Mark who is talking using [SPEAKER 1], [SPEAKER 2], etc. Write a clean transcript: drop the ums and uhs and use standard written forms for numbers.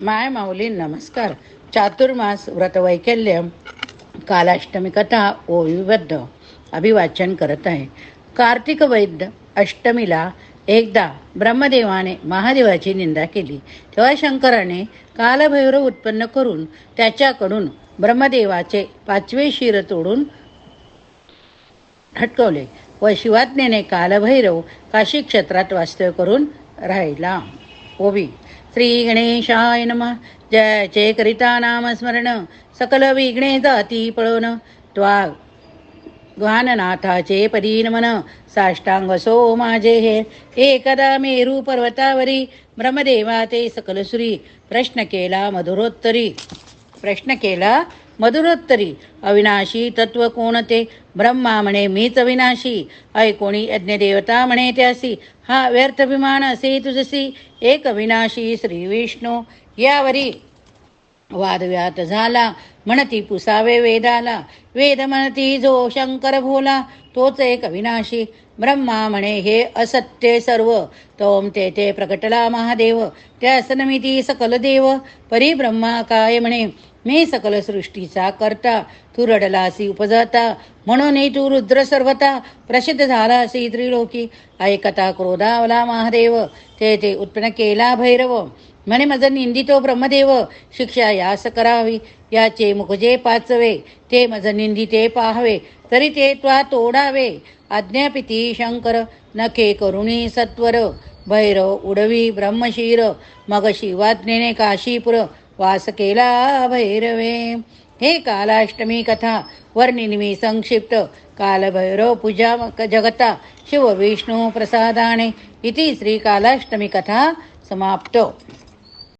[SPEAKER 1] माय माऊली नमस्कार. चातुर्मास व्रतवैकल्य कालाष्टमी कथा ओविबद्ध अभिवाचन करत आहे. कार्तिक वैद्य अष्टमीला एकदा ब्रह्मदेवाने महादेवाची निंदा केली. तेव्हा शंकराने कालभैरव उत्पन्न करून त्याच्याकडून ब्रह्मदेवाचे 5वे शिर तोडून हटकवले व शिवाज्ञेने कालभैरव काशी क्षेत्रात वास्तव्य करून राहिला. ओवी श्री गणेशाय नमः. जय करिता नामस्मरण सकल विघ्ने जाती पळोन त्वा ग्वाननाथाचे पदी नमन. साष्टांग सो माझे हे एकदा मेरू पर्वतावरी ब्रह्मदेवा ते सकल सुरी प्रश्न केला मधुरोत्तरी अविनाशी तत्व कोणते. ब्रह्मा म्हणे मीच अविनाशी ऐकोणी यज्ञदेवता म्हणे त्यासी. हा व्यर्थ विमान असे तुझसी एक अविनाशी श्री विष्णू. यावरी वादव्यात झाला म्हणती पुसावे वेदाला. वेद म्हणती जो शंकर भोला तोच एक अविनाशी. ब्रह्मा म्हणे हे असत्य सर्व तोम तेथे प्रकटला महादेव. त्यास नमिती सकल देव परिब्रह्मा काय म्हणे मी सकल सृष्टीचा करता. तू रडलासी उपजाता म्हणून तू रुद्र सर्वता प्रसिद्ध झालासी त्रिलोकी. ऐकता क्रोधावला महादेव ते उत्पन्न केला भैरव. म्हणे मज निंदितो ब्रह्मदेव शिक्षा यास करावी. याचे मुखजे 5वे ते मज निंदिते पाहावे तरी ते त्वा तोडावे. आज्ञापिती शंकर नखे करुणी सत्वर. भैरव उडवी ब्रह्मशीर मग शिवाज्ञेने काशीपुर वास केला भैरवे. हे कालाष्टमी कथा वर्णिनिमी संक्षिप्त. कालभैरव पूजा जगता शिव विष्णू प्रसादाने. इति श्री कालाष्टमी कथा समाप्त.